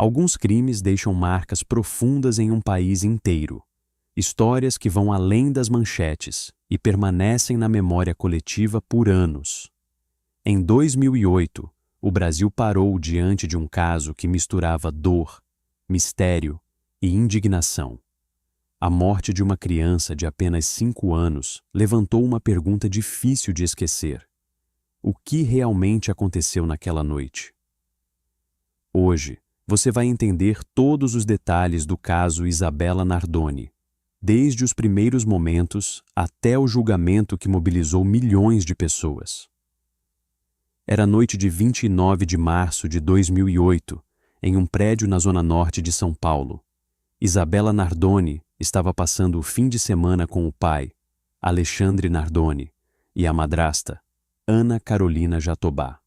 Alguns crimes deixam marcas profundas em um país inteiro. Histórias que vão além das manchetes e permanecem na memória coletiva por anos. Em 2008, o Brasil parou diante de um caso que misturava dor, mistério e indignação. A morte de uma criança de apenas 5 anos levantou uma pergunta difícil de esquecer. O que realmente aconteceu naquela noite? Hoje, você vai entender todos os detalhes do caso Isabela Nardoni, desde os primeiros momentos até o julgamento que mobilizou milhões de pessoas. Era noite de 29 de março de 2008, em um prédio na zona norte de São Paulo. Isabela Nardoni estava passando o fim de semana com o pai, Alexandre Nardoni, e a madrasta, Ana Carolina Jatobá.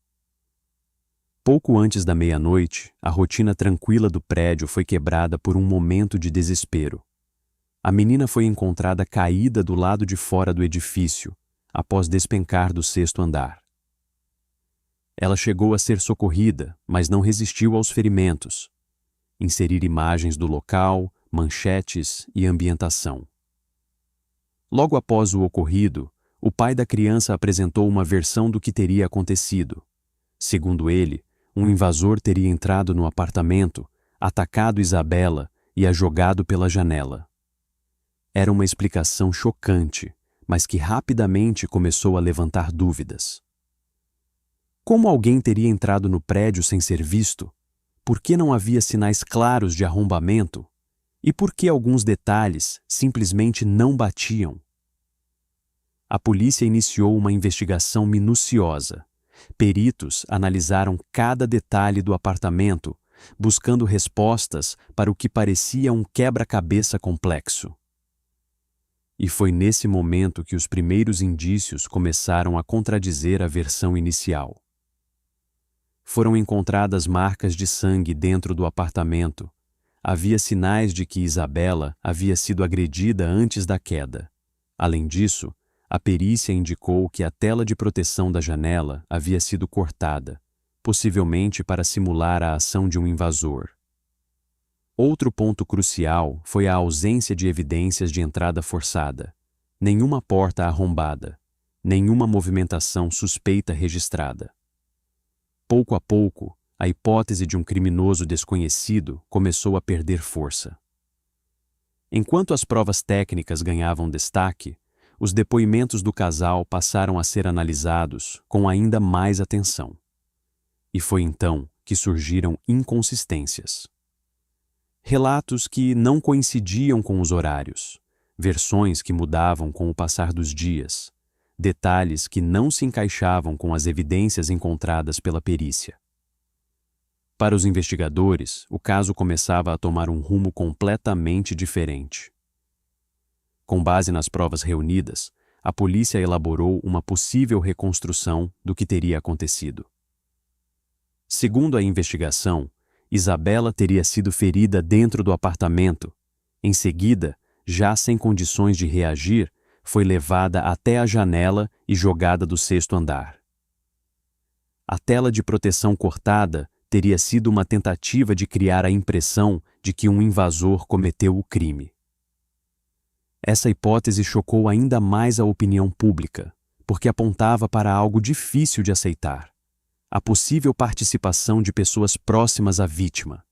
Pouco antes da meia-noite, a rotina tranquila do prédio foi quebrada por um momento de desespero. A menina foi encontrada caída do lado de fora do edifício, após despencar do 6º andar. Ela chegou a ser socorrida, mas não resistiu aos ferimentos. Inserir imagens do local, manchetes e ambientação. Logo após o ocorrido, o pai da criança apresentou uma versão do que teria acontecido. Segundo ele, um invasor teria entrado no apartamento, atacado Isabela e a jogado pela janela. Era uma explicação chocante, mas que rapidamente começou a levantar dúvidas. Como alguém teria entrado no prédio sem ser visto? Por que não havia sinais claros de arrombamento? E por que alguns detalhes simplesmente não batiam? A polícia iniciou uma investigação minuciosa. Peritos analisaram cada detalhe do apartamento, buscando respostas para o que parecia um quebra-cabeça complexo. E foi nesse momento que os primeiros indícios começaram a contradizer a versão inicial. Foram encontradas marcas de sangue dentro do apartamento. Havia sinais de que Isabela havia sido agredida antes da queda. Além disso, a perícia indicou que a tela de proteção da janela havia sido cortada, possivelmente para simular a ação de um invasor. Outro ponto crucial foi a ausência de evidências de entrada forçada. Nenhuma porta arrombada, nenhuma movimentação suspeita registrada. Pouco a pouco, a hipótese de um criminoso desconhecido começou a perder força. Enquanto as provas técnicas ganhavam destaque, os depoimentos do casal passaram a ser analisados com ainda mais atenção. E foi então que surgiram inconsistências. Relatos que não coincidiam com os horários, versões que mudavam com o passar dos dias, detalhes que não se encaixavam com as evidências encontradas pela perícia. Para os investigadores, o caso começava a tomar um rumo completamente diferente. Com base nas provas reunidas, a polícia elaborou uma possível reconstrução do que teria acontecido. Segundo a investigação, Isabela teria sido ferida dentro do apartamento. Em seguida, já sem condições de reagir, foi levada até a janela e jogada do 6º andar. A tela de proteção cortada teria sido uma tentativa de criar a impressão de que um invasor cometeu o crime. Essa hipótese chocou ainda mais a opinião pública, porque apontava para algo difícil de aceitar: a possível participação de pessoas próximas à vítima.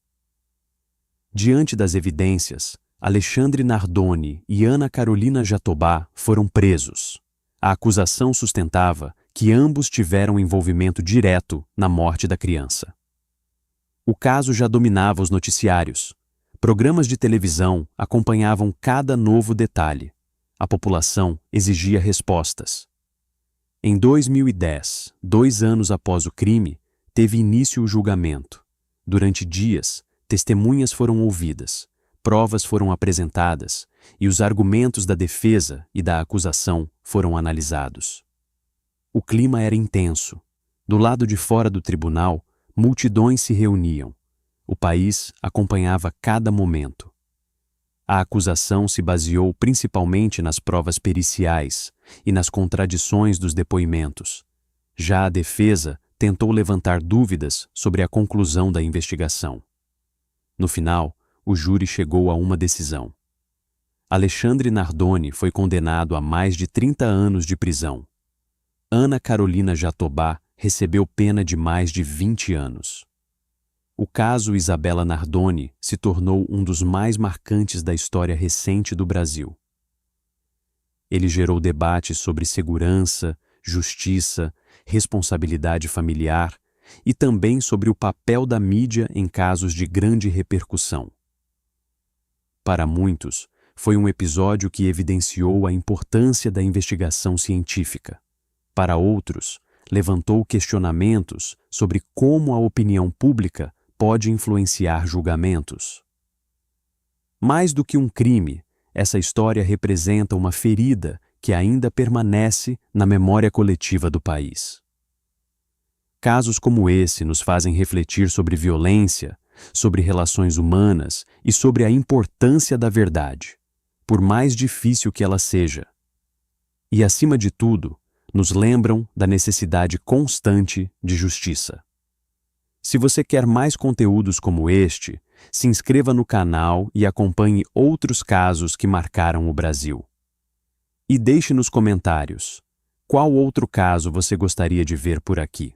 Diante das evidências, Alexandre Nardoni e Ana Carolina Jatobá foram presos. A acusação sustentava que ambos tiveram envolvimento direto na morte da criança. O caso já dominava os noticiários. Programas de televisão acompanhavam cada novo detalhe. A população exigia respostas. Em 2010, 2 anos após o crime, teve início o julgamento. Durante dias, testemunhas foram ouvidas, provas foram apresentadas e os argumentos da defesa e da acusação foram analisados. O clima era intenso. Do lado de fora do tribunal, multidões se reuniam. O país acompanhava cada momento. A acusação se baseou principalmente nas provas periciais e nas contradições dos depoimentos. Já a defesa tentou levantar dúvidas sobre a conclusão da investigação. No final, o júri chegou a uma decisão. Alexandre Nardoni foi condenado a mais de 30 anos de prisão. Ana Carolina Jatobá recebeu pena de mais de 20 anos. O caso Isabela Nardoni se tornou um dos mais marcantes da história recente do Brasil. Ele gerou debates sobre segurança, justiça, responsabilidade familiar e também sobre o papel da mídia em casos de grande repercussão. Para muitos, foi um episódio que evidenciou a importância da investigação científica. Para outros, levantou questionamentos sobre como a opinião pública pode influenciar julgamentos. Mais do que um crime, essa história representa uma ferida que ainda permanece na memória coletiva do país. Casos como esse nos fazem refletir sobre violência, sobre relações humanas e sobre a importância da verdade, por mais difícil que ela seja. E, acima de tudo, nos lembram da necessidade constante de justiça. Se você quer mais conteúdos como este, se inscreva no canal e acompanhe outros casos que marcaram o Brasil. E deixe nos comentários: qual outro caso você gostaria de ver por aqui?